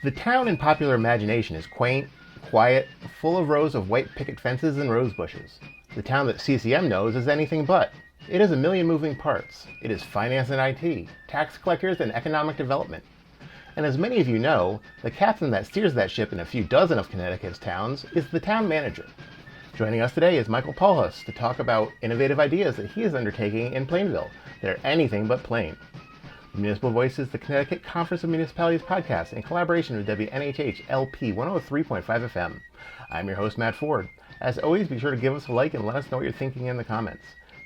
The town in popular imagination is quaint, quiet, full of rows of white picket fences and rose bushes. The town that CCM knows is anything but. It has a million moving parts. It is finance and IT, tax collectors, and economic development. And as many of you know, the captain that steers that ship in a few dozen of Connecticut's towns is the town manager. Joining us today is Michael Paulhus to talk about innovative ideas that he is undertaking in Plainville that are anything but plain. Municipal Voice is the Connecticut Conference of Municipalities podcast in collaboration with WNHH LP 103.5 FM. I'm your host, Matt Ford. As always, be sure to give us a like and let us know what you're thinking in the comments.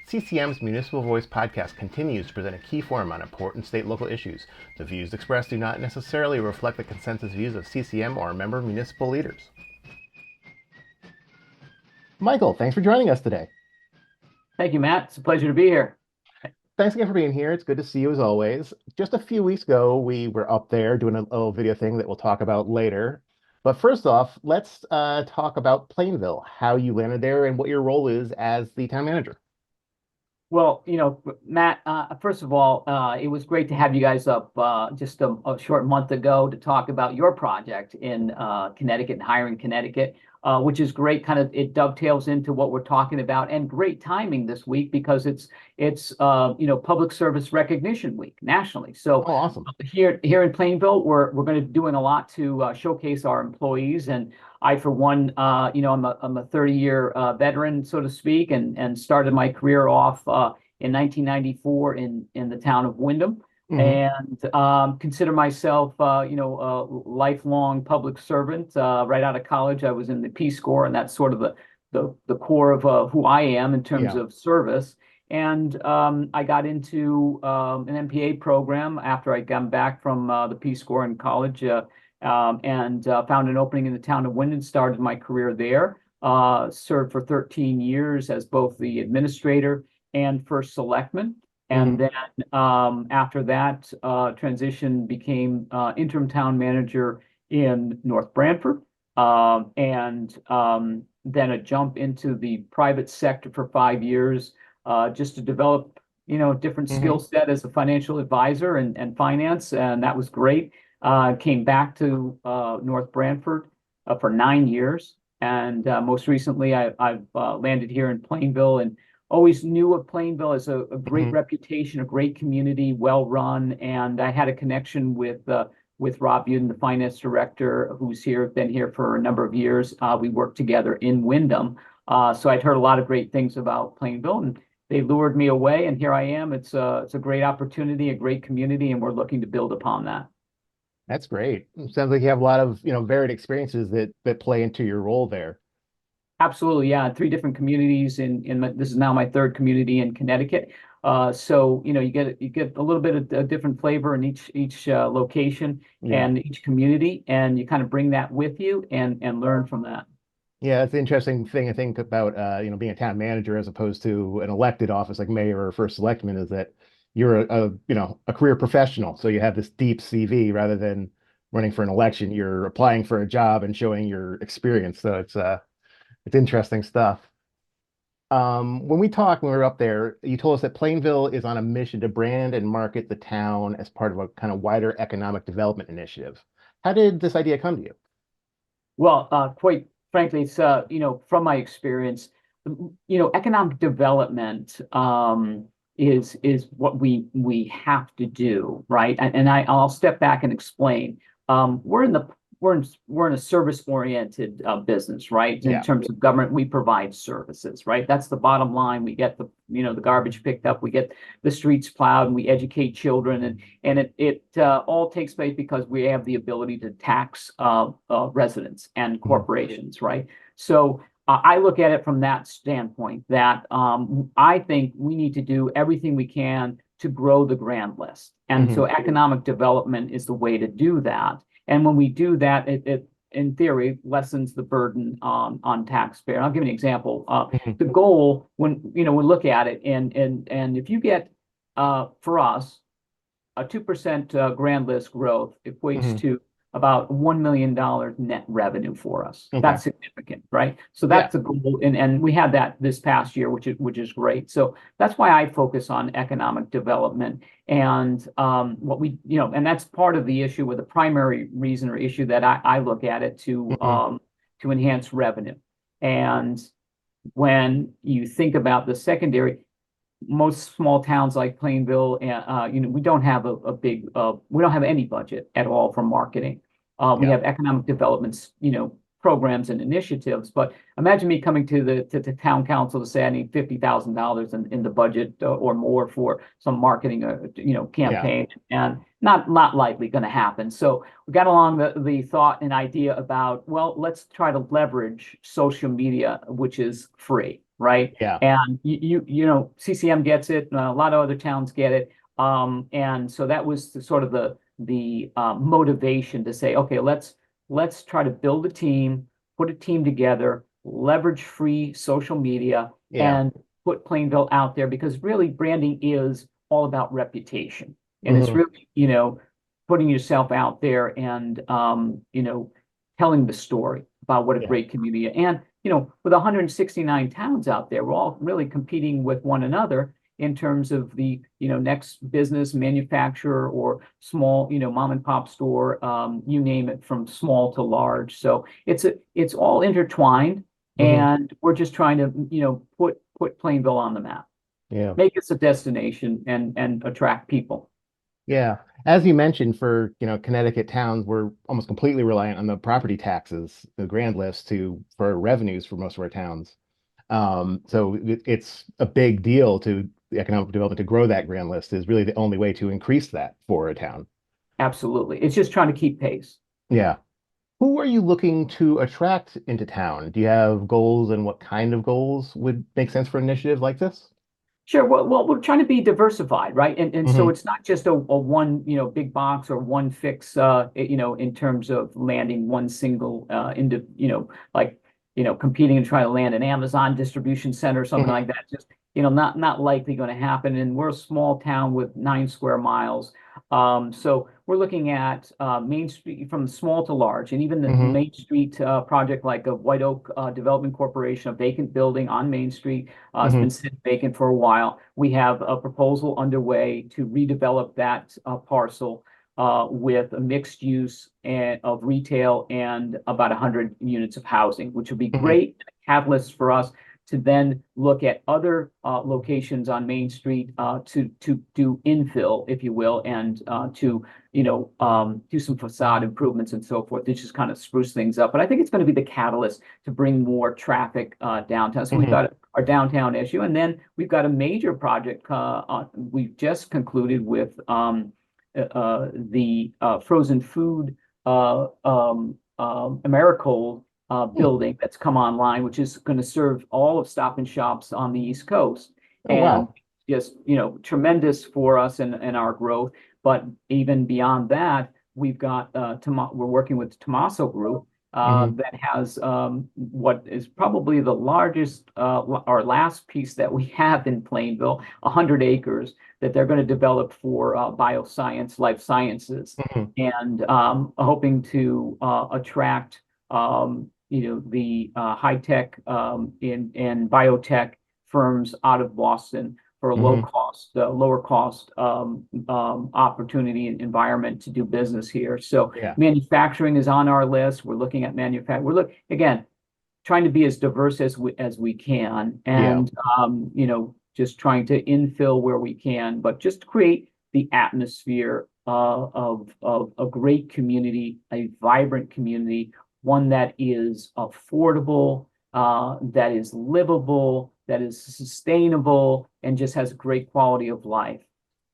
CCM's Municipal Voice podcast continues to present a key forum on important state and local issues. The views expressed do not necessarily reflect the consensus views of CCM or member municipal leaders. Michael, thanks for joining us today. Thank you, Matt. It's a pleasure to be here. Thanks again for being here. It's good to see you as always. Just a few weeks ago, we were up there doing a little video thing that we'll talk about later. But first off, let's talk about Plainville, how you landed there and what your role is as the town manager. Well, Matt, first of all, it was great to have you guys up just a short month ago to talk about your project in Connecticut and hiring Connecticut, which is great. Kind of it dovetails into what we're talking about, and great timing this week because it's Public Service Recognition Week nationally. So Oh, awesome. here in Plainville, we're going to be doing a lot to showcase our employees. And I, for one, I'm a 30-year veteran, so to speak, and started my career off in 1994 in the town of Wyndham, and consider myself, a lifelong public servant. Right out of college, I was in the Peace Corps, and that's sort of the core of who I am in terms of service. And I got into an MPA program after I'd come back from the Peace Corps in college. And found an opening in the town of Wyndham, started my career there, served for 13 years as both the administrator and first selectman. And then after that transition, became interim town manager in North Branford, and then a jump into the private sector for 5 years, just to develop, different skill set as a financial advisor and finance. And that was great. Came back to North Branford for 9 years, and most recently I've landed here in Plainville, and always knew of Plainville as a great reputation, a great community, well run, and I had a connection with Rob Uden, the finance director, who's been here for a number of years. We worked together in Wyndham, so I'd heard a lot of great things about Plainville, and they lured me away, and here I am. It's a great opportunity, a great community, and we're looking to build upon that. That's great. Sounds like you have a lot of, varied experiences that play into your role there. Absolutely, yeah. Three different communities this is now my third community in Connecticut. So you get a little bit of a different flavor in each location and each community, and you kind of bring that with you and learn from that. Yeah, that's the interesting thing I think about being a town manager as opposed to an elected office like mayor or first selectman is that you're a career professional. So you have this deep CV rather than running for an election. You're applying for a job and showing your experience. So it's interesting stuff. When we were up there, you told us that Plainville is on a mission to brand and market the town as part of a kind of wider economic development initiative. How did this idea come to you? Well, quite frankly, it's from my experience, economic development is what we have to do, right? And I'll step back and explain. We're in a service-oriented business, right? In terms of government, we provide services, right? That's the bottom line. We get the garbage picked up, we get the streets plowed, and we educate children, and it all takes place because we have the ability to tax residents and corporations, right? So I look at it from that standpoint that I think we need to do everything we can to grow the grand list. And so economic development is the way to do that. And when we do that, it in theory lessens the burden on taxpayer. I'll give you an example. The goal, when we look at it, and if you get for us a 2% grand list growth equates to about $1 million net revenue for us. Okay. That's significant, right? So Yeah. that's a goal, and we had that this past year, which is great. So that's why I focus on economic development and what we, and that's part of the issue, with the primary reason or issue that I look at it Hmm. to enhance revenue. And when you think about the secondary, most small towns like Plainville, we don't have a big, we don't have any budget at all for marketing. We Yeah. have economic developments, programs and initiatives. But imagine me coming to the town council to say I need $50,000 in the budget or more for some marketing, Yeah. campaign, and not likely going to happen. So we got along the thought and idea about, well, let's try to leverage social media, which is free, right? Yeah. And CCM gets it, and a lot of other towns get it. And so that was sort of the motivation to say, okay, let's try to build a team, put a team together, leverage free social media, Yeah. and put Plainville out there, because really branding is all about reputation. And it's Hmm. really, putting yourself out there and telling the story about what a Yeah. great community. And with 169 towns out there, we're all really competing with one another in terms of the next business, manufacturer, or small mom and pop store, you name it, from small to large. So it's all intertwined, Hmm. and we're just trying to put Plainville on the map, Yeah. make us a destination, and attract people. Yeah. As you mentioned, for, Connecticut towns, we're almost completely reliant on the property taxes, the grand list, for revenues for most of our towns. So it's a big deal to the economic development to grow that grand list is really the only way to increase that for a town. Absolutely, it's just trying to keep pace. Yeah. Who are you looking to attract into town? Do you have goals, and what kind of goals would make sense for an initiative like this? Sure. Well, we're trying to be diversified, right? And so Hmm. it's not just a one, big box or one fix, in terms of landing one single, like, competing and trying to land an Amazon distribution center or something Hmm. like that. Just, not likely going to happen. And we're a small town with 9 square miles. So we're looking at Main Street, from small to large, and even the Hmm. Main Street project, like a White Oak Development Corporation, a vacant building on Main Street. It's Hmm. been sitting vacant for a while. We have a proposal underway to redevelop that parcel with a mixed use of retail and about 100 units of housing, which would be Hmm. great catalyst for us to then look at other locations on Main Street to do infill, if you will, and to do some facade improvements and so forth to just kind of spruce things up. But I think it's going to be the catalyst to bring more traffic downtown. So we've Hmm. got our downtown issue, and then we've got a major project we've just concluded with the frozen food Americold building that's come online, which is going to serve all of Stop and Shops on the East Coast. Oh, And wow. just, tremendous for us and our growth. But even beyond that, we've got we're working with Tomaso Group Hmm. that has what is probably the largest or last piece that we have in Plainville, 100 acres that they're going to develop for bioscience, life sciences, Hmm. and hoping to attract the high tech and biotech firms out of Boston for a Hmm. lower cost opportunity and environment to do business here. So Yeah. manufacturing is on our list. We're looking at manufacturing. Again, trying to be as diverse as we can, Yeah. and just trying to infill where we can, but just create the atmosphere of a great community, a vibrant community, one that is affordable, that is livable, that is sustainable, and just has a great quality of life.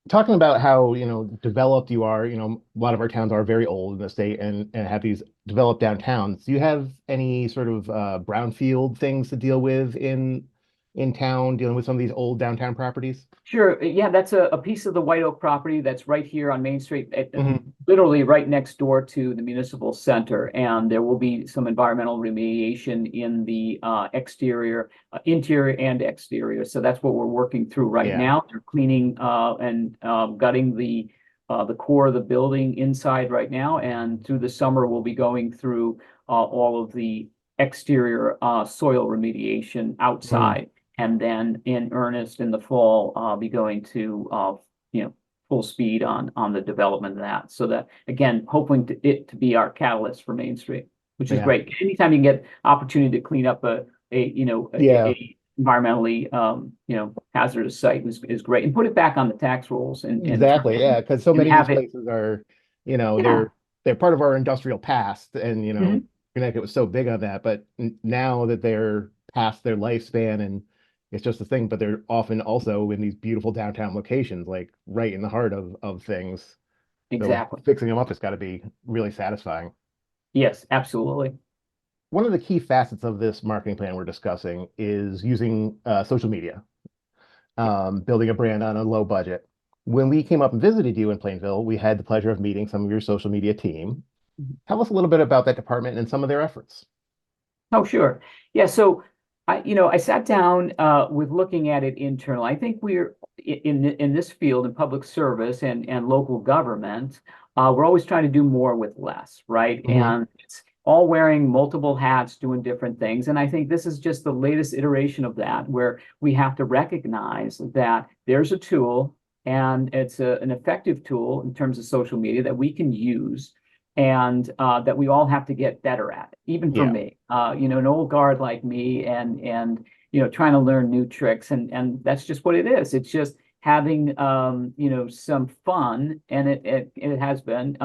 Talking about how, developed you are, a lot of our towns are very old in the state, and have these developed downtowns. Do you have any sort of brownfield things to deal with in town, dealing with some of these old downtown properties? Sure. Yeah, that's a piece of the White Oak property that's right here on Main Street, Hmm. literally right next door to the municipal center. And there will be some environmental remediation in the interior and exterior. So that's what we're working through right Yeah. now. They're cleaning and gutting the the core of the building inside right now, and through the summer we'll be going through all of the exterior soil remediation Mhm. outside, and then in earnest in the fall I'll be going to full speed on the development of that. So that again, hoping it to be our catalyst for Main Street, which is Yeah. great. Anytime you can get opportunity to clean up Yeah. a environmentally hazardous site is great, and put it back on the tax rolls and Exactly. Yeah. Because so and many of these have it. places are, Yeah. they're part of our industrial past, and Mhm. Connecticut was so big on that. But now that they're past their lifespan, and it's just a thing, but they're often also in these beautiful downtown locations, like right in the heart of things. So Exactly. fixing them up has got to be really satisfying. Yes, absolutely. One of the key facets of this marketing plan we're discussing is using social media, building a brand on a low budget. When we came up and visited you in Plainville, we had the pleasure of meeting some of your social media team. Tell us a little bit about that department and some of their efforts. Oh, sure. Yeah. So I sat down with looking at it internally. I think we're in this field in public service and local government. We're always trying to do more with less, right? Hmm. And it's all wearing multiple hats, doing different things. And I think this is just the latest iteration of that, where we have to recognize that there's a tool, and it's an effective tool in terms of social media that we can use, and that we all have to get better at. Even for Yeah. me, an old guard like me, and trying to learn new tricks, and that's just what it is. It's just having some fun, and it has been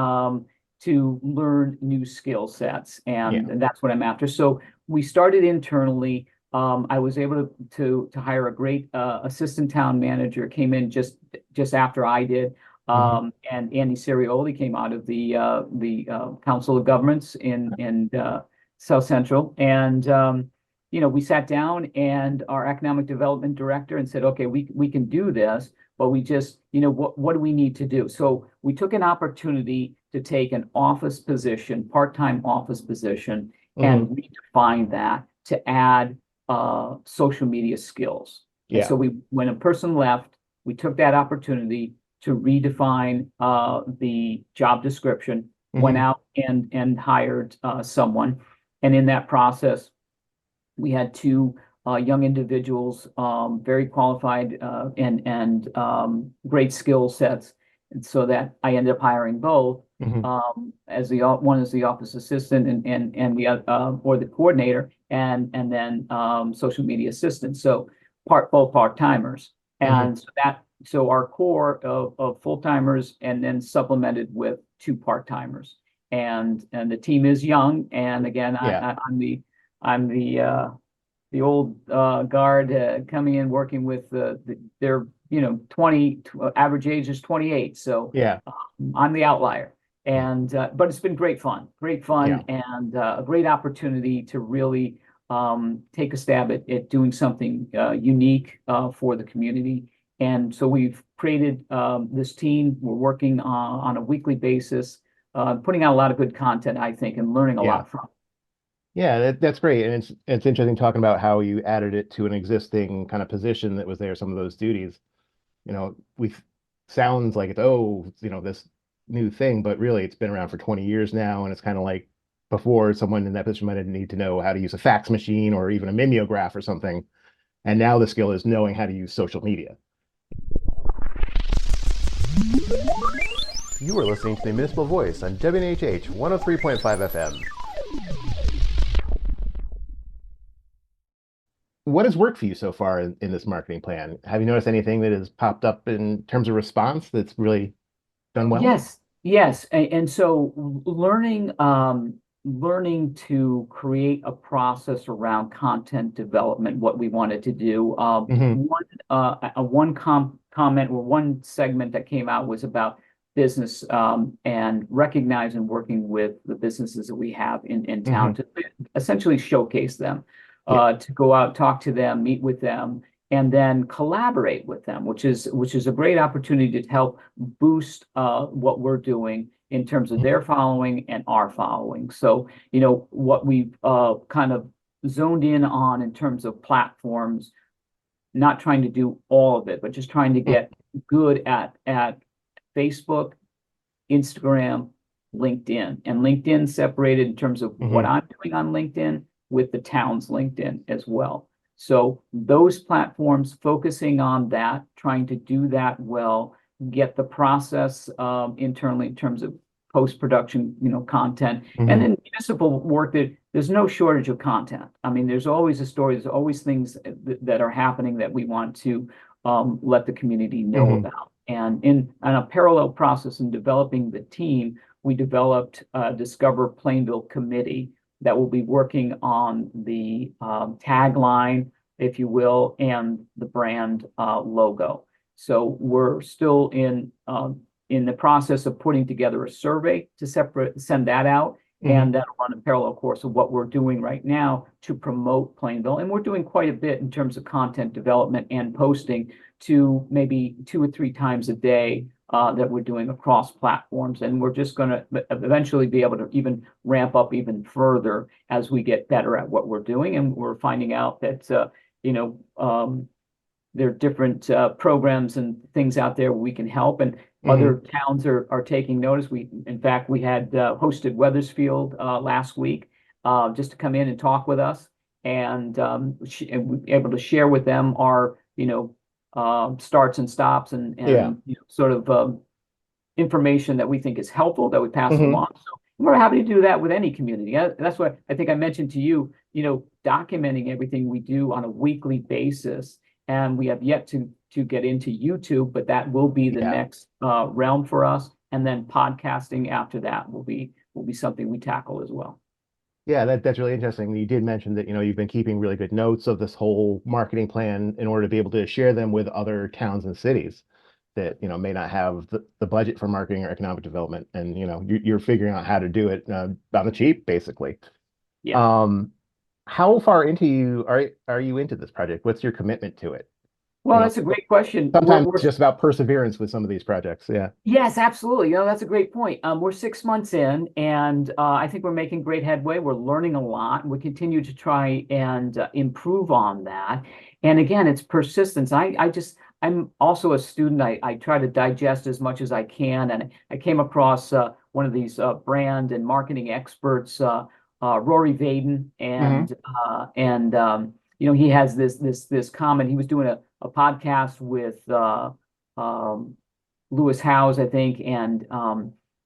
to learn new skill sets, Yeah. and that's what I'm after. So we started internally. I was able to hire a great assistant town manager. Came in just after I did. Hmm. And Andy Serioli came out of the Council of Governments in South Central, and we sat down and our economic development director and said, okay, we can do this, but we just what do we need to do? So we took an opportunity to take an office position, part-time office position, and Hmm. redefine that to add social media skills. And Yeah. so when a person left, we took that opportunity to redefine the job description, went Hmm. out and hired someone. And in that process, we had two young individuals, very qualified and great skill sets. And so that I ended up hiring both Hmm. as the one is the office assistant and the or the coordinator, and then social media assistant. So both part-timers. Hmm. And so our core of full-timers, and then supplemented with two part-timers. And the team is young. And again, Yeah. I'm the old guard coming in, working with their 20 average age is 28. So Yeah. I'm the outlier. And but it's been great Yeah. fun, and a great opportunity to really take a stab at doing something unique for the community. And so we've created this team. We're working on a weekly basis, putting out a lot of good content, I think, and learning a Yeah. lot from. Yeah, that's great. And it's interesting talking about how you added it to an existing kind of position that was there, some of those duties. We sounds like it's, this new thing, but really it's been around for 20 years now, and it's kind of like before someone in that position might need to know how to use a fax machine or even a mimeograph or something. And now the skill is knowing how to use social media. You are listening to the Municipal Voice on WNHH 103.5 FM. What has worked for you so far in this marketing plan? Have you noticed anything that has popped up in terms of response that's really done well? Yes, yes. And so learning to create a process around content development, what we wanted to do. Hmm. Comment or one segment that came out was about business, and recognizing working with the businesses that we have in town Hmm. to essentially showcase them, Yeah. to go out, talk to them, meet with them, and then collaborate with them, which is a great opportunity to help boost what we're doing in terms of their following and our following. So, what we've kind of zoned in on in terms of platforms, not trying to do all of it, but just trying to get good at Facebook, Instagram, LinkedIn, and LinkedIn separated in terms of what Hmm. I'm doing on LinkedIn with the town's LinkedIn as well. So those platforms focusing on that, trying to do that well, get the process internally in terms of post-production, content, and Hmm. then municipal work that there's no shortage of content. I mean, there's always a story, there's always things that are happening that we want to let the community know Hmm. about. And in on a parallel process in developing the team, we developed Discover Plainville Committee that will be working on the tagline, if you will, and the brand logo. So we're still in the process of putting together a survey to send that out. Hmm. And that'll run a parallel course of what we're doing right now to promote Plainville. And we're doing quite a bit in terms of content development and posting to maybe 2 or 3 times a day that we're doing across platforms. And we're just going to eventually be able to even ramp up even further as we get better at what we're doing. And we're finding out that, you know, there are different programs and things out there where we can help, and Hmm. other towns are taking notice. In fact, we had hosted Weathersfield last week just to come in and talk with us, and and we were able to share with them our, starts and stops Yeah. and sort of information that we think is helpful that we pass Hmm. along. So we're happy to do that with any community. That's what I think I mentioned to you, documenting everything we do on a weekly basis. And we have yet to get into YouTube, but that will be the Yeah. next realm for us. And then podcasting after that will be something we tackle as well. Yeah, that's really interesting. You did mention that, you've been keeping really good notes of this whole marketing plan in order to be able to share them with other towns and cities that, may not have the budget for marketing or economic development. And, you're figuring out how to do it on the cheap, basically. Yeah. Um, how far into you are you into this project? What's your commitment to it? Well, You know, that's a great question. sometimes it's just about perseverance with some of these projects. Yeah. Yes, absolutely. That's a great point. We're 6 months in, and I think we're making great headway. We're learning a lot. We continue to try and improve on that. And again, it's persistence. I'm also a student. I try to digest as much as I can. And I came across one of these brand and marketing experts, Rory Vaden, Hmm. and he has this comment. He was doing a podcast with Lewis Howes, I think, and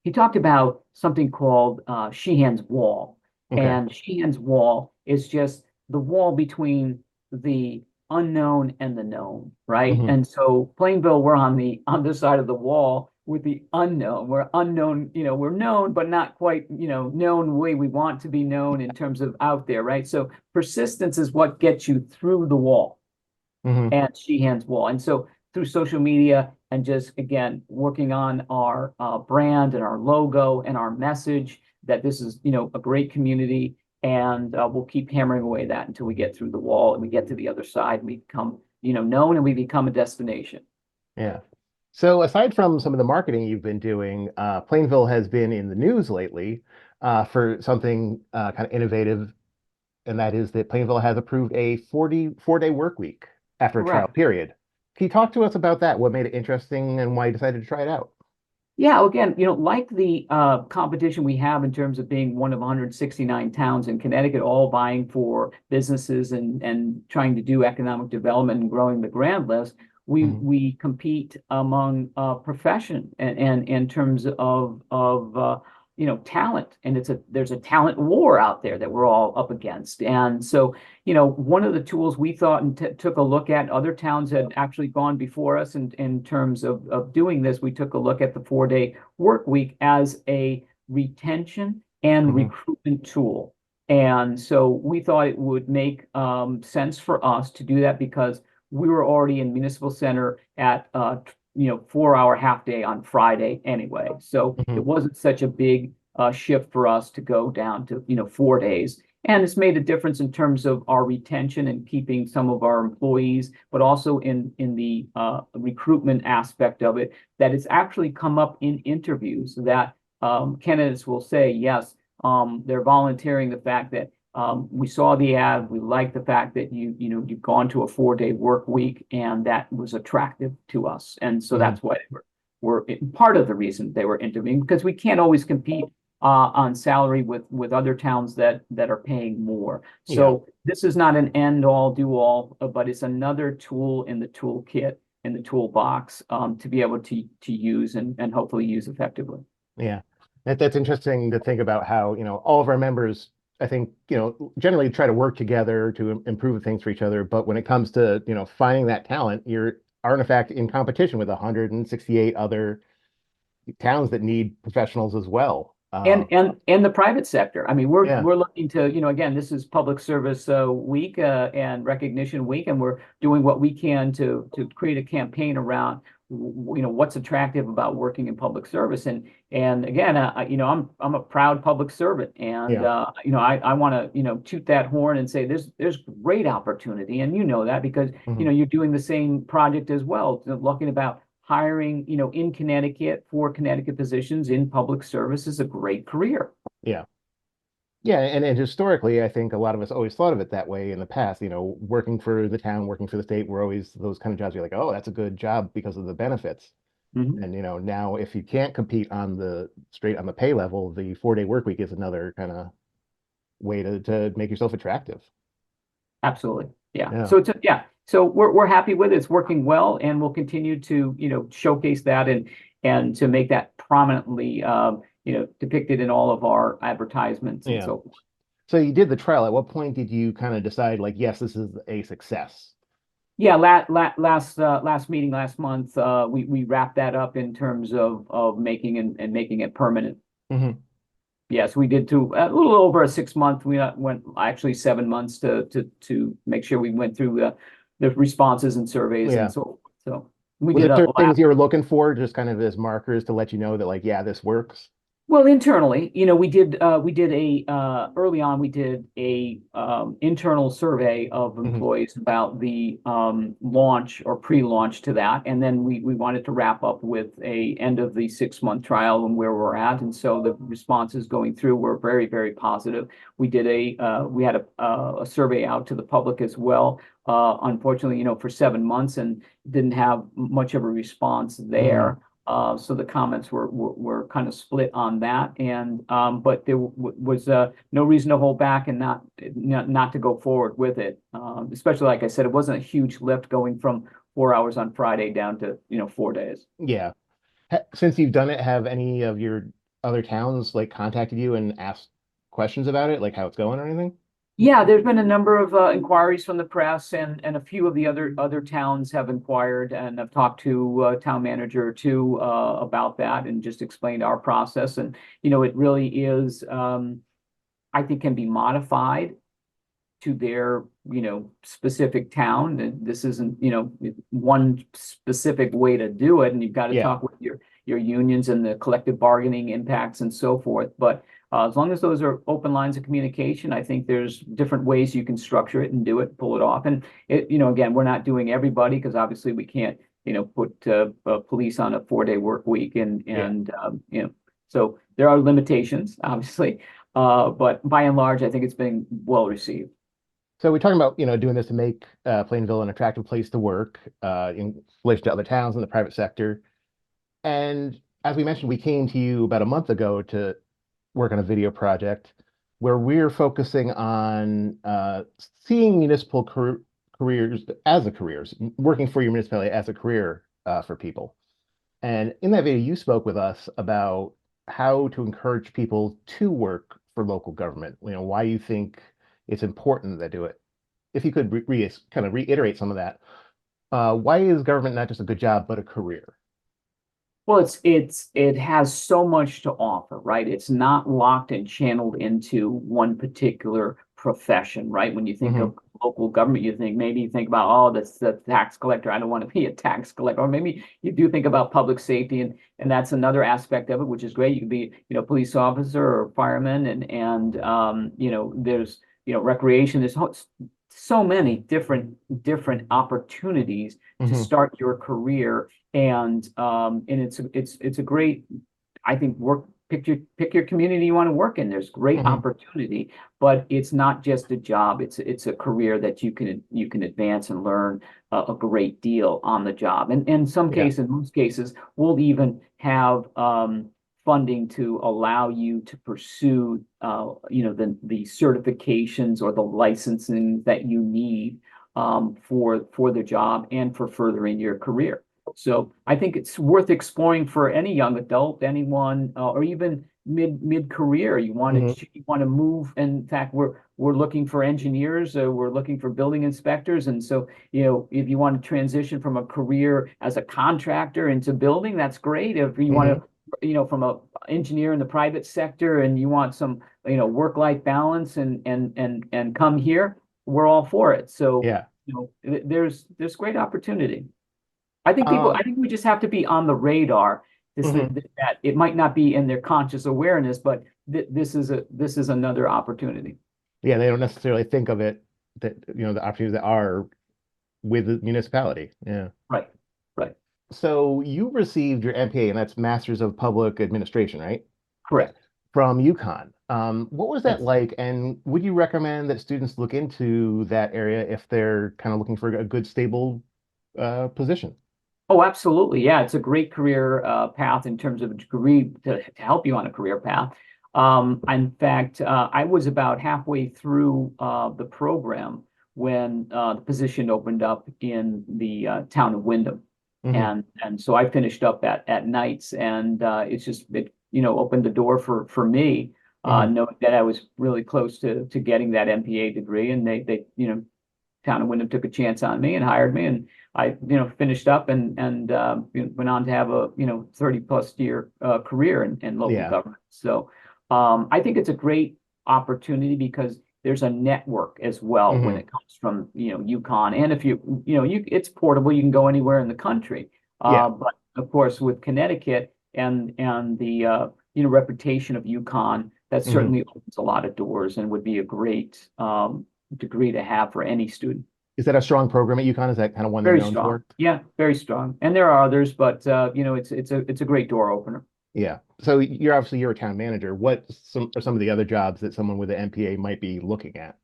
he talked about something called Sheehan's Wall. Okay. And Sheehan's Wall is just the wall between the unknown and the known, right? Hmm. And so Plainville, we're on the other side of the wall with the unknown. We're unknown, we're known, but not quite, known the way we want to be known in terms of out there, right? So persistence is what gets you through the wall Hmm. at Sheehan's Wall. And so through social media and just again working on our brand and our logo and our message that this is a great community, and we'll keep hammering away that until we get through the wall and we get to the other side and we become known and we become a destination. Yeah. So aside from some of the marketing you've been doing, Plainville has been in the news lately for something kind of innovative, and that is that Plainville has approved a 44-day work week after a trial Correct. period. Can you talk to us about that? What made it interesting and why you decided to try it out? Yeah, again, like the competition we have in terms of being one of 169 towns in Connecticut, all vying for businesses and trying to do economic development and growing the grand list, we Hmm. we compete among profession and in terms of talent, and there's a talent war out there that we're all up against. And so one of the tools we thought and took a look at, other towns had actually gone before us in terms of doing this. We took a look at the 4-day work week as a retention and Hmm. recruitment tool. And so we thought it would make sense for us to do that because we were already in Municipal Center at 4-hour half day on Friday anyway. So it Hmm. wasn't such a big shift for us to go down to 4 days. And it's made a difference in terms of our retention and keeping some of our employees, but also in the recruitment aspect of it, that it's actually come up in interviews that candidates will say, yes, they're volunteering the fact that we saw the ad, we like the fact that you've gone to a 4-day work week, and that was attractive to us. And so Hmm. that's why were part of the reason they were interviewing, because we can't always compete on salary with other towns that are paying more. Yeah. So this is not an end all do all, but it's another tool in the toolkit, in the toolbox, to be able to use and hopefully use effectively. Yeah. That's interesting to think about how, all of our members, I think, generally try to work together to improve things for each other. But when it comes to, finding that talent, are in fact in competition with 168 other towns that need professionals as well. And the private sector. I mean, Yeah. we're looking to, again, this is Public Service Week and Recognition Week, and we're doing what we can to create a campaign around, what's attractive about working in public service. And again, I'm a proud public servant, and Yeah. I want to toot that horn and say there's great opportunity, and that because Mhm. you're doing the same project as well, looking about hiring, in Connecticut for Connecticut positions in public service is a great career. Yeah. Yeah, and historically, I think a lot of us always thought of it that way in the past. Working for the town, working for the state, were always those kind of jobs. You're like, oh, that's a good job because of the benefits. Mhm. And now if you can't compete on the straight on the pay level, the 4-day work week is another kind of way to make yourself attractive. Absolutely. Yeah. Yeah. So yeah. So we're happy with it. It's working well, and we'll continue to, showcase that and to make that prominently, depicted in all of our advertisements and Yeah. so forth. So you did the trial. At what point did you kind of decide, like, yes, this is a success? Yeah, last meeting last month, we wrapped that up in terms of making and making it permanent. Hmm. Yes, we did a little over a 6 month. We went actually 7 months to make sure we went through the responses and surveys Yeah. and so forth. So we Were did there a certain things lap. you were looking for, just kind of as markers to let you know that, like, yeah, this works? Well, internally, we did early on, we did a internal survey of Hmm. employees about the launch or pre-launch to that, and then we wanted to wrap up with a end of the 6 month trial and where we're at, and so the responses going through were very, very positive. We had a survey out to the public as well. Unfortunately, for 7 months, and didn't have much of a response Hmm. there. So the comments were kind of split on that, and but there was no reason to hold back and not to go forward with it. Especially, like I said, it wasn't a huge lift going from 4 hours on Friday down to 4 days. Yeah. Since you've done it, have any of your other towns like contacted you and asked questions about it, like how it's going or anything? Yeah, there's been a number of inquiries from the press, and a few of the other towns have inquired, and I've talked to town manager or two about that, and just explained our process. And it really is, I think, can be modified to their specific town. And this isn't one specific way to do it, and you've got to Yeah. talk with your unions and the collective bargaining impacts and so forth. But as long as those are open lines of communication, I think there's different ways you can structure it and do it, pull it off. And again, we're not doing everybody, because obviously we can't put police on a 4-day work week, and Yeah. so there are limitations, obviously. But by and large, I think it's been well received. So we're talking about, doing this to make Plainville an attractive place to work in relation to other towns in the private sector. And as we mentioned, we came to you about a month ago to work on a video project where we're focusing on seeing municipal careers as a careers, working for your municipality as a career for people. And in that video, you spoke with us about how to encourage people to work for local government. Why you think it's important that they do it. If you could kind of reiterate some of that, why is government not just a good job, but a career? Well, it has so much to offer, right? It's not locked and channeled into one particular profession, right? When you think Hmm. of local government, maybe you think about, oh, that's the tax collector. I don't want to be a tax collector. Or maybe you do think about public safety, and that's another aspect of it, which is great. You could be, police officer or fireman, and there's recreation. There's so many different opportunities to Hmm. start your career, and it's a great, I think, pick your community you want to work in. There's great Hmm. opportunity, but it's not just a job. It's a career that you can advance and learn a great deal on the job. And in some Yeah. cases, most cases, we'll even have funding to allow you to pursue the certifications or the licensing that you need for the job and for furthering your career. So I think it's worth exploring for any young adult, anyone, or even mid career. Hmm. You want to move. In fact, we're looking for engineers. We're looking for building inspectors, and so if you want to transition from a career as a contractor into building, that's great. If you want Hmm. to, from a engineer in the private sector, and you want some, work-life balance and come here, we're all for it. So, Yeah. there's great opportunity. I Um, think we just have to be on the radar. mhm. That it might not be in their conscious awareness, but this is another opportunity. Yeah, they don't necessarily think of it that, the opportunities that are with the municipality. Yeah. Right, right, So you received your MPA, and that's Masters of Public Administration, right? correct. From UConn. What was that Yes. like? And would you recommend that students look into that area if they're kind of looking for a good, stable position? Oh, absolutely. Yeah, it's a great career path in terms of a degree to help you on a career path. In fact, I was about halfway through the program when the position opened up in the town of Wyndham, Hmm. and so I finished up at nights, and it opened the door for me, Hmm. knowing that I was really close to getting that MPA degree, and they town of Wyndham took a chance on me and hired me, and I finished up and went on to have a 30 plus year career in local Yeah. government. So I think it's a great opportunity because there's a network as well when Hmm. it comes from UConn, and if it's portable, you can go anywhere in the country. Yeah. But of course, with Connecticut and the reputation of UConn, that Hmm. certainly opens a lot of doors and would be a great degree to have for any student. Is that a strong program at UConn? Is that kind of one they're Very known strong. for? Yeah, very strong. And there are others, but it's a great door opener. Yeah. So you're a town manager. What are some of the other jobs that someone with an MPA might be looking at?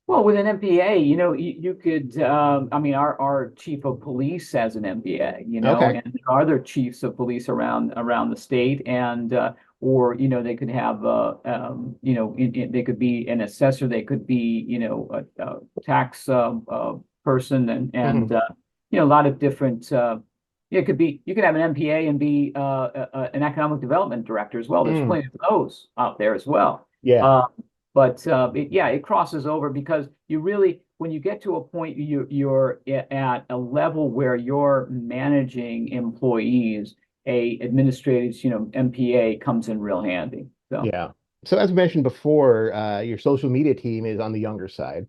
Well, with an MPA, you could, I mean, our chief of police has an MPA, Okay. and there are other chiefs of police around the state, and or they could have, they could be an assessor, they could be, a tax person, and Hmm. a lot of different. Yeah, it could be. You could have an MPA and be an economic development director as well. There's Mm. plenty of those out there as well. Yeah. But yeah, it crosses over because you really, when you get to a point, you're at a level where you're managing employees, a administrative, MPA comes in real handy. So Yeah. So as we mentioned before, your social media team is on the younger side.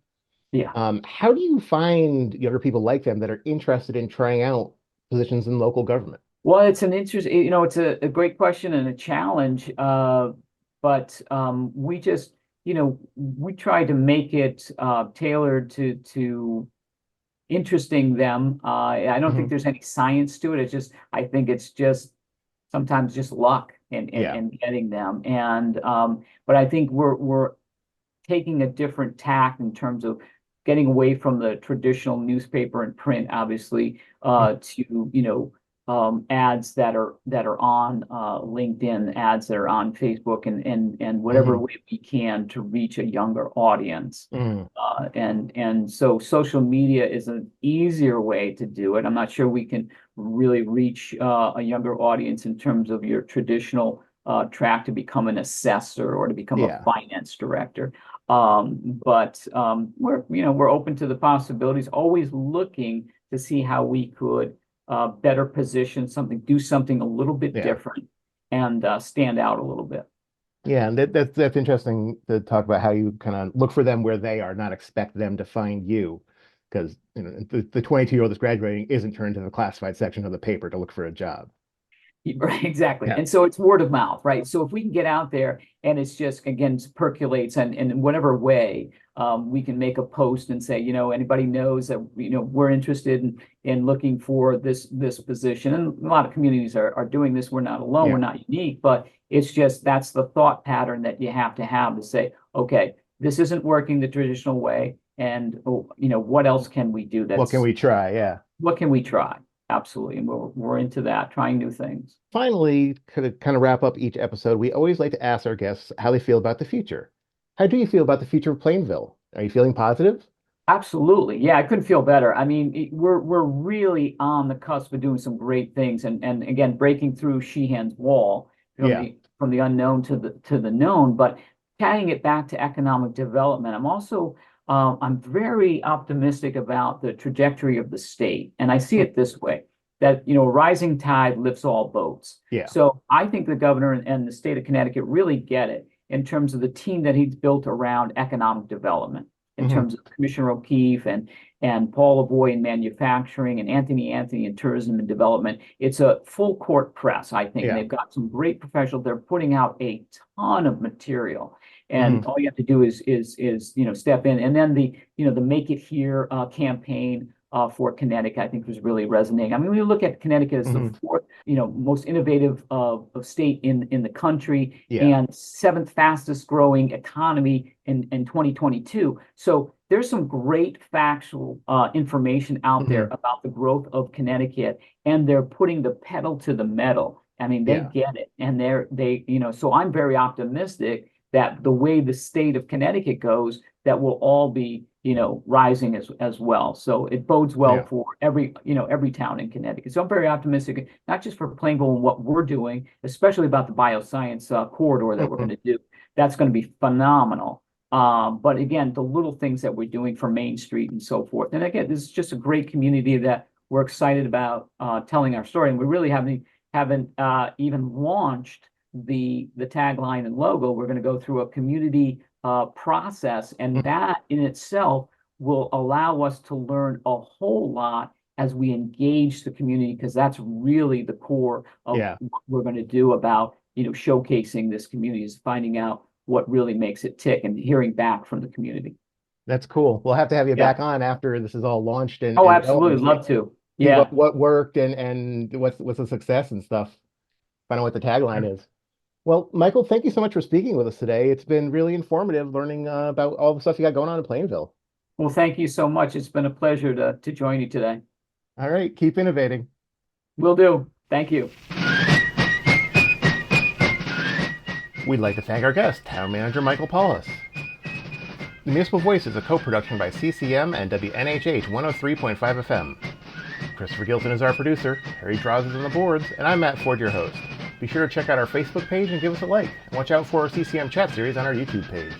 yeah. How do you find younger people like them that are interested in trying out positions in local government? Well, it's an interesting, it's a great question and a challenge. But we just, we try to make it tailored to interesting them. I don't think Hmm. there's any science to it. I think it's just sometimes just luck Yeah. in getting them. And but I think we're taking a different tack in terms of getting away from the traditional newspaper and print, obviously, to ads that are on LinkedIn, ads that are on Facebook, and whatever Hmm. way we can to reach a younger audience. Hmm. And so social media is an easier way to do it. I'm not sure we can really reach a younger audience in terms of your traditional track to become an assessor or to become a Yeah. finance director. But we're open to the possibilities, always looking to see how we could better position something, do something a little bit Yeah. different, and stand out a little bit. Yeah. And that's interesting to talk about how you kind of look for them where they are, not expect them to find you. Because the 22-year-old that's graduating isn't turned to the classified section of the paper to look for a job. Right, exactly. Yeah. And so it's word of mouth, right? So if we can get out there and it's just, again, percolates and in whatever way, we can make a post and say, anybody knows that, we're interested in looking for this position. And a lot of communities are doing this. We're not alone. We're Yeah. not unique, but it's just, that's the thought pattern that you have to say, okay, this isn't working the traditional way. And, what else can we do What can we try? Yeah. what can we try? Absolutely. And we're into that, trying new things. Finally, to kind of wrap up each episode, we always like to ask our guests how they feel about the future. How do you feel about the future of Plainville? Are you feeling positive? Absolutely. Yeah, I couldn't feel better. I mean, we're really on the cusp of doing some great things and again breaking through Sheehan's wall Yeah. From the unknown to the known, but tying it back to economic development. I'm very optimistic about the trajectory of the state. And I see it this way, that a rising tide lifts all boats. Yeah. So I think the governor and the state of Connecticut really get it in terms of the team that he's built around economic development in Hmm. terms of Commissioner O'Keefe and Paul Avoy in manufacturing and Anthony in tourism and development. It's a full court press, I think, and Yeah. they've got some great professionals. They're putting out a ton of material, Hmm. and all you have to do is step in. And then the Make It Here campaign for Connecticut, I think was really resonating. I mean, when you look at Connecticut as the Hmm. fourth, most innovative of state in the country Yeah. and seventh fastest growing economy in 2022. So there's some great factual information out there Hmm. about the growth of Connecticut, and they're putting the pedal to the metal. I mean, they Yeah. get it, and so I'm very optimistic that the way the state of Connecticut goes, that will all be, rising as well. So it bodes well Yeah. for every town in Connecticut. So I'm very optimistic, not just for Plainville and what we're doing, especially about the bioscience corridor that we're Hmm. going to do. That's going to be phenomenal. But again, the little things that we're doing for Main Street and so forth. And again, this is just a great community that we're excited about telling our story. And we really haven't even launched the tagline and logo. We're going to go through a community process, and that in itself will allow us to learn a whole lot as we engage the community, because that's really the core of Yeah. what we're going to do about showcasing this community, is finding out what really makes it tick and hearing back from the community. That's cool. We'll have to have you Yeah. back on after this is all launched Oh, and developed and absolutely. Love to. see Yeah. what worked and what's a success and stuff. Find out what the tagline is. Well, Michael, thank you so much for speaking with us today. It's been really informative learning about all the stuff you got going on in Plainville. Well, thank you so much. It's been a pleasure to join you today. All right, keep innovating. Will do. Thank you. We'd like to thank our guest, Town Manager Michael Paulhus. The Municipal Voice is a co-production by CCM and WNHH 103.5 FM. Christopher Gilson is our producer, Harry Draws is on the boards, and I'm Matt Ford, your host. Be sure to check out our Facebook page and give us a like, and watch out for our CCM chat series on our YouTube page.